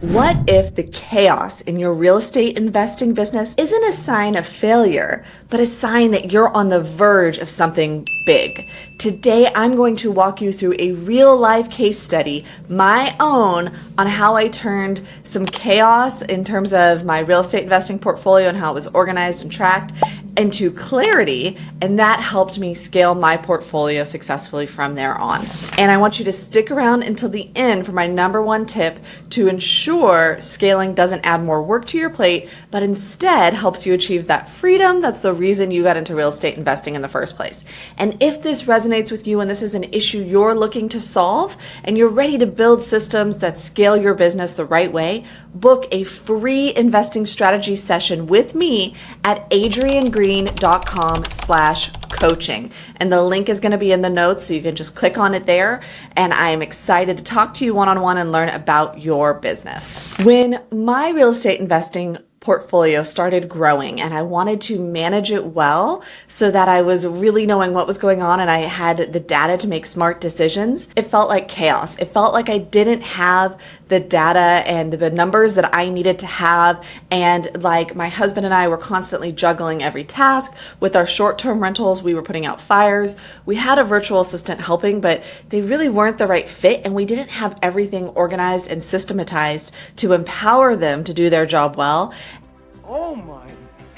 What if the chaos in your real estate investing business isn't a sign of failure, but a sign that you're on the verge of something big? Today, I'm going to walk you through a real life case study, my own, on how I turned some chaos in terms of my real estate investing portfolio and how it was organized and tracked into clarity, and that helped me scale my portfolio successfully from there on. And I want you to stick around until the end for my number one tip to ensure scaling doesn't add more work to your plate, but instead helps you achieve that freedom that's the reason you got into real estate investing in the first place. And if this resonates with you and this is an issue you're looking to solve and you're ready to build systems that scale your business the right way, book a free investing strategy session with me at adriennegreen.com/coaching. And the link is going to be in the notes, so you can just click on it there. And I am excited to talk to you one-on-one and learn about your business. When my real estate investing portfolio started growing and I wanted to manage it well so that I was really knowing what was going on and I had the data to make smart decisions, it felt like chaos. It felt like I didn't have the data and the numbers that I needed to have, and like my husband and I were constantly juggling every task. With our short-term rentals, we were putting out fires. We had a virtual assistant helping, but they really weren't the right fit, and we didn't have everything organized and systematized to empower them to do their job well. Oh my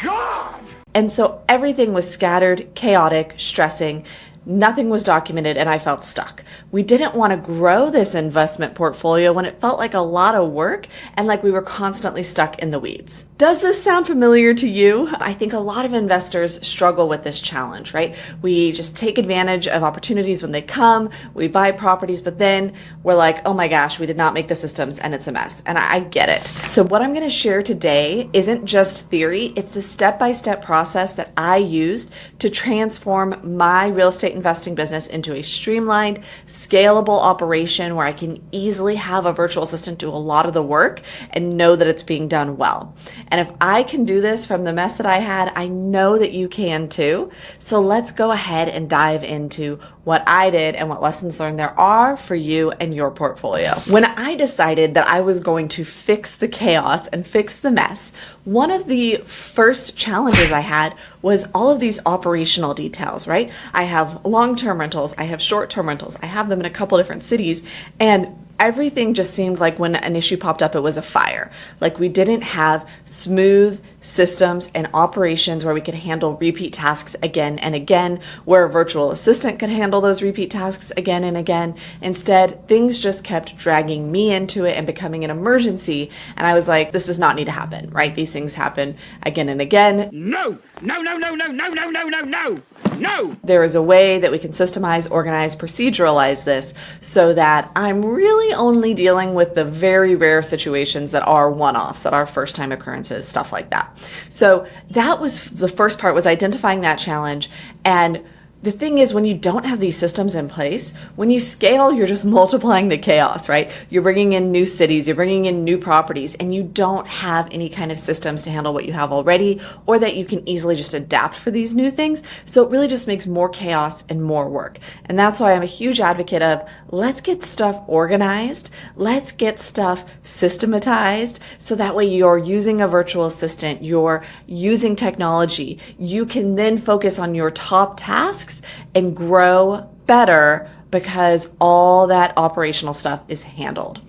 God! And so everything was scattered, chaotic, stressing. Nothing was documented, and I felt stuck. We didn't want to grow this investment portfolio when it felt like a lot of work and like we were constantly stuck in the weeds. Does this sound familiar to you? I think a lot of investors struggle with this challenge, right? We just take advantage of opportunities when they come, we buy properties, but then we're like, oh my gosh, we did not make the systems and it's a mess. And I get it. So what I'm going to share today isn't just theory, it's a step-by-step process that I used to transform my real estate investing business into a streamlined, scalable operation where I can easily have a virtual assistant do a lot of the work and know that it's being done well. And if I can do this from the mess that I had, I know that you can too. So let's go ahead and dive into what I did and what lessons learned there are for you and your portfolio. When I decided that I was going to fix the chaos and fix the mess, one of the first challenges I had was all of these operational details, right? I have long-term rentals, I have short-term rentals, I have them in a couple different cities, and everything just seemed like when an issue popped up, it was a fire. Like we didn't have smooth systems and operations where we could handle repeat tasks again and again, where a virtual assistant could handle those repeat tasks again and again. Instead, things just kept dragging me into it and becoming an emergency. And I was like, this does not need to happen, right? These things happen again and again. No! No, no, no, no, no, no, no, no, no! No! There is a way that we can systemize, organize, proceduralize this so that I'm really only dealing with the very rare situations that are one-offs, that are first-time occurrences, stuff like that. So that was the first part, was identifying that challenge. And the thing is, when you don't have these systems in place, when you scale, you're just multiplying the chaos, right? You're bringing in new cities, you're bringing in new properties, and you don't have any kind of systems to handle what you have already, or that you can easily just adapt for these new things. So it really just makes more chaos and more work. And that's why I'm a huge advocate of, let's get stuff organized, let's get stuff systematized, so that way you're using a virtual assistant, you're using technology, you can then focus on your top tasks and grow better because all that operational stuff is handled.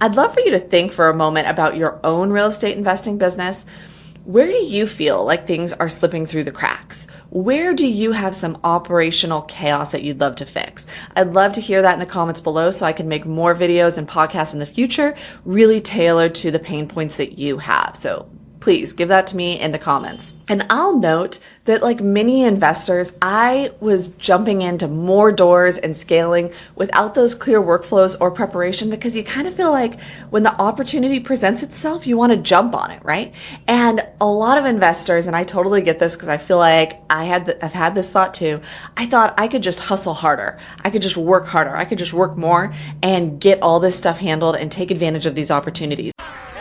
I'd love for you to think for a moment about your own real estate investing business. Where do you feel like things are slipping through the cracks? Where do you have some operational chaos that you'd love to fix? I'd love to hear that in the comments below so I can make more videos and podcasts in the future really tailored to the pain points that you have. So please give that to me in the comments. And I'll note that, like many investors, I was jumping into more doors and scaling without those clear workflows or preparation, because you kind of feel like when the opportunity presents itself, you want to jump on it, right? And a lot of investors, and I totally get this because I feel like I've had this thought too. I thought I could just hustle harder. I could just work harder. I could just work more and get all this stuff handled and take advantage of these opportunities.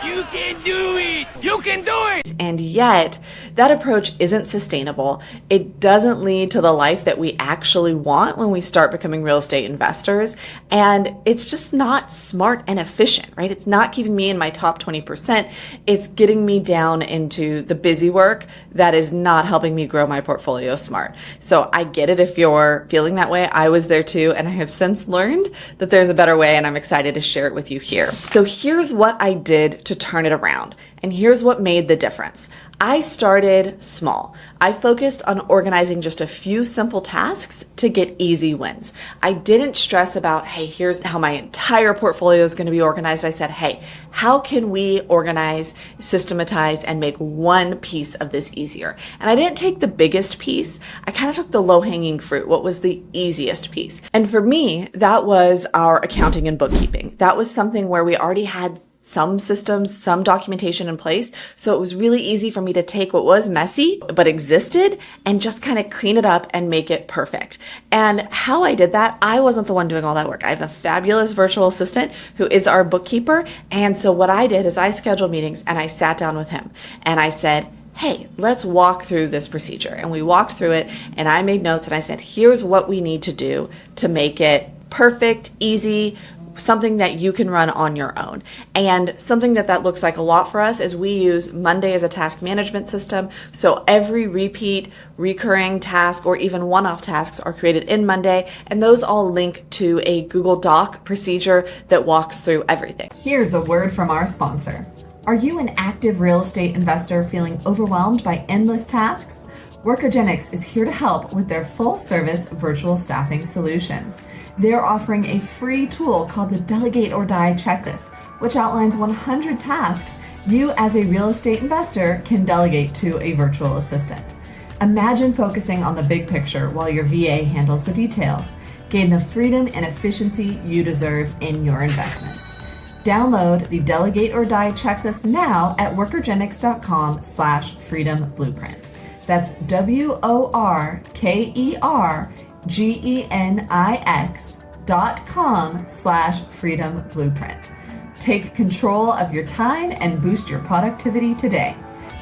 You can do it! You can do it! And yet that approach isn't sustainable. It doesn't lead to the life that we actually want when we start becoming real estate investors. And it's just not smart and efficient, right? It's not keeping me in my top 20%. It's getting me down into the busy work that is not helping me grow my portfolio smart. So I get it if you're feeling that way. I was there too, and I have since learned that there's a better way, and I'm excited to share it with you here. So here's what I did to turn it around, and here's what made the difference. I started small. I focused on organizing just a few simple tasks to get easy wins. I didn't stress about, hey, here's how my entire portfolio is going to be organized. I said, hey, how can we organize, systematize, and make one piece of this easier? And I didn't take the biggest piece. I kind of took the low-hanging fruit, what was the easiest piece. And for me, that was our accounting and bookkeeping. That was something where we already had some systems, some documentation in place. So it was really easy for me to take what was messy, but existed, and just kind of clean it up and make it perfect. And how I did that, I wasn't the one doing all that work. I have a fabulous virtual assistant who is our bookkeeper. And so what I did is I scheduled meetings and I sat down with him and I said, hey, let's walk through this procedure. And we walked through it and I made notes and I said, here's what we need to do to make it perfect, easy, something that you can run on your own. And something that looks like a lot for us is we use Monday as a task management system. So every repeat, recurring task, or even one-off tasks are created in Monday, and those all link to a Google Doc procedure that walks through everything. Here's a word from our sponsor. Are you an active real estate investor feeling overwhelmed by endless tasks? Workagenics is here to help with their full-service virtual staffing solutions. They're offering a free tool called the Delegate or Die checklist, which outlines 100 tasks you as a real estate investor can delegate to a virtual assistant. Imagine focusing on the big picture while your VA handles the details. Gain the freedom and efficiency you deserve in your investments. Download the Delegate or Die checklist now at workagenics.com/freedom blueprint. That's workergenix.com/freedom blueprint. Take control of your time and boost your productivity today.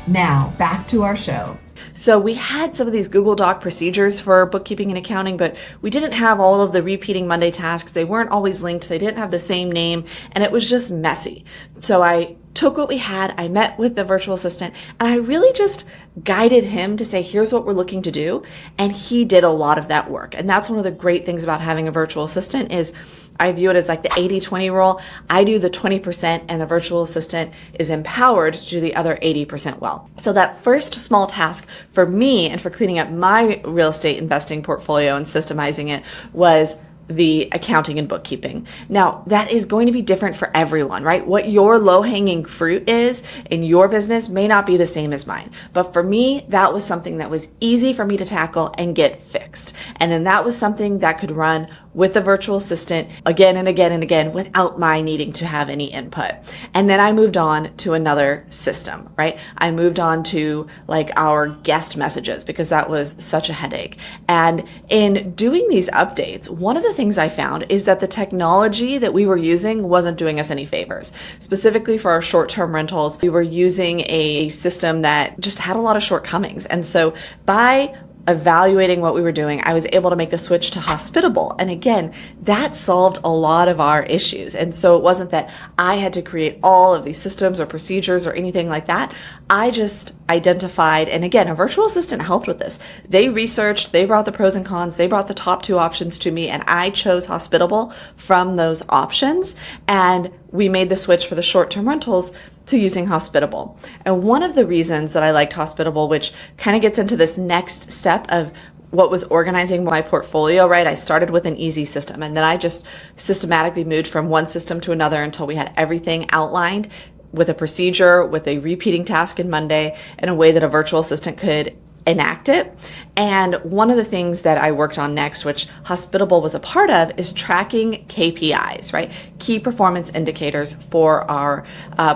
Now, back to our show. So we had some of these Google Doc procedures for bookkeeping and accounting, but we didn't have all of the repeating Monday tasks. They weren't always linked. They didn't have the same name, and it was just messy. So I took what we had, I met with the virtual assistant, and I really just guided him to say, here's what we're looking to do. And he did a lot of that work. And that's one of the great things about having a virtual assistant is I view it as like the 80-20 rule. I do the 20% and the virtual assistant is empowered to do the other 80% well. So that first small task for me and for cleaning up my real estate investing portfolio and systemizing it was the accounting and bookkeeping. Now, that is going to be different for everyone, right? What your low-hanging fruit is in your business may not be the same as mine. But for me, that was something that was easy for me to tackle and get fixed. And then that was something that could run with the virtual assistant again and again and again without my needing to have any input. And then I moved on to another system, right? I moved on to like our guest messages because that was such a headache. And in doing these updates, one of the things I found is that the technology that we were using wasn't doing us any favors. Specifically for our short-term rentals, we were using a system that just had a lot of shortcomings. And so by evaluating what we were doing, I was able to make the switch to Hospitable. And again, that solved a lot of our issues. And so it wasn't that I had to create all of these systems or procedures or anything like that. I just identified, and again, a virtual assistant helped with this. They researched, they brought the pros and cons, they brought the top two options to me, and I chose Hospitable from those options. And we made the switch for the short-term rentals to using Hospitable. And one of the reasons that I liked Hospitable, which kind of gets into this next step of what was organizing my portfolio, right? I started with an easy system, and then I just systematically moved from one system to another until we had everything outlined with a procedure, with a repeating task in Monday, in a way that a virtual assistant could enact it. And one of the things that I worked on next, which Hospitable was a part of, is tracking KPIs, right? Key performance indicators for our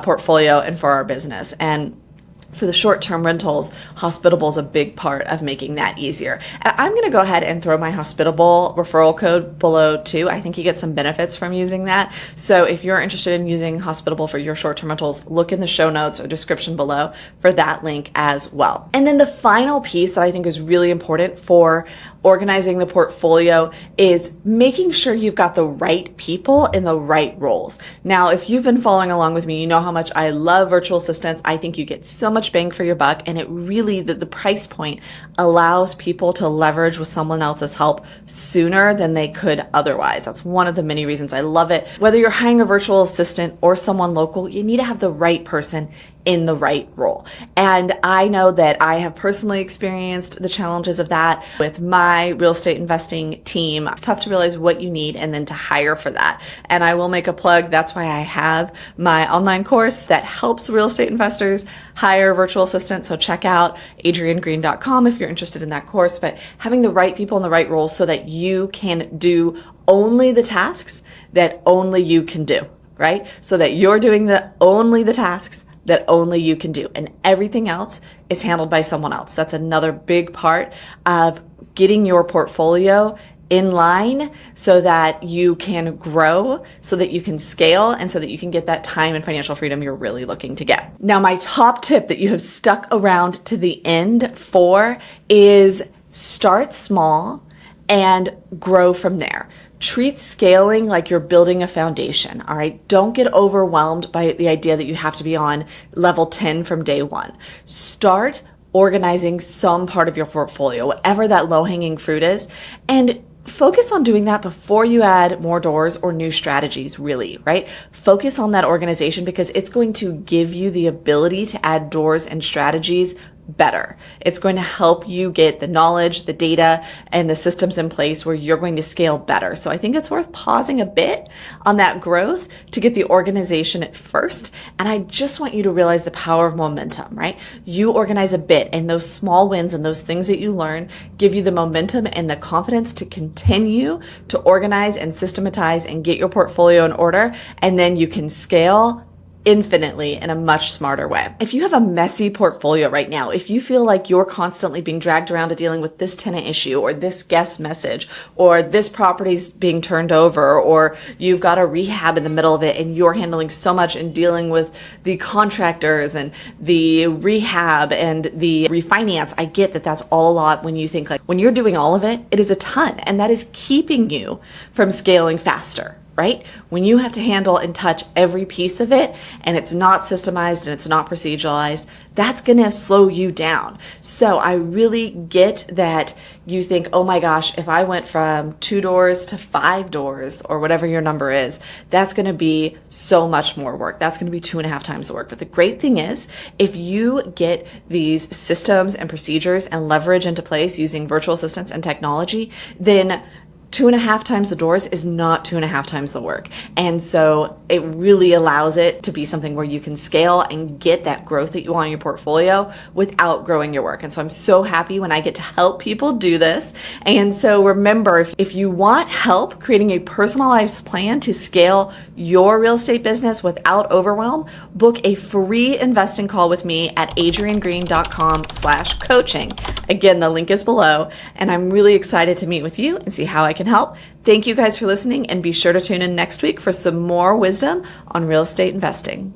portfolio and for our business. And For the short-term rentals, Hospitable is a big part of making that easier. And I'm going to go ahead and throw my Hospitable referral code below too. I think you get some benefits from using that. So if you're interested in using Hospitable for your short-term rentals, look in the show notes or description below for that link as well. And then the final piece that I think is really important for organizing the portfolio is making sure you've got the right people in the right roles. Now, if you've been following along with me, you know how much I love virtual assistants. I think you get so much bang for your buck, and it really, the price point allows people to leverage with someone else's help sooner than they could otherwise. That's one of the many reasons I love it. Whether you're hiring a virtual assistant or someone local, you need to have the right person in the right role. And I know that I have personally experienced the challenges of that with my real estate investing team. It's tough to realize what you need and then to hire for that. And I will make a plug. That's why I have my online course that helps real estate investors hire virtual assistants. So check out adriennegreen.com if you're interested in that course. But having the right people in the right roles so that you can do only the tasks that only you can do, right? So that you're doing only the tasks that only you can do, and everything else is handled by someone else. That's another big part of getting your portfolio in line so that you can grow, so that you can scale, and so that you can get that time and financial freedom you're really looking to get. Now, my top tip that you have stuck around to the end for is start small and grow from there. Treat scaling like you're building a foundation, all right? Don't get overwhelmed by the idea that you have to be on level 10 from day one. Start organizing some part of your portfolio, whatever that low-hanging fruit is, and focus on doing that before you add more doors or new strategies, really, right? Focus on that organization because it's going to give you the ability to add doors and strategies better. It's going to help you get the knowledge, the data, and the systems in place where you're going to scale better. So I think it's worth pausing a bit on that growth to get the organization at first. And I just want you to realize the power of momentum, right? You organize a bit, and those small wins and those things that you learn give you the momentum and the confidence to continue to organize and systematize and get your portfolio in order. And then you can scale infinitely in a much smarter way. If you have a messy portfolio right now, if you feel like you're constantly being dragged around to dealing with this tenant issue or this guest message or this property's being turned over or you've got a rehab in the middle of it and you're handling so much and dealing with the contractors and the rehab and the refinance, I get that that's all a lot when you think like when you're doing all of it, it is a ton, and that is keeping you from scaling faster. Right? When you have to handle and touch every piece of it and it's not systemized and it's not proceduralized, that's going to slow you down. So I really get that you think, oh my gosh, if I went from 2 doors to 5 doors or whatever your number is, that's going to be so much more work. That's going to be 2.5 times the work. But the great thing is, if you get these systems and procedures and leverage into place using virtual assistants and technology, then 2.5 times the doors is not 2.5 times the work. And so it really allows it to be something where you can scale and get that growth that you want in your portfolio without growing your work. And so I'm so happy when I get to help people do this. And so remember, if you want help creating a personalized plan to scale your real estate business without overwhelm, book a free investing call with me at adriennegreen.com/coaching. Again, the link is below, and I'm really excited to meet with you and see how I can help. Thank you guys for listening, and be sure to tune in next week for some more wisdom on real estate investing.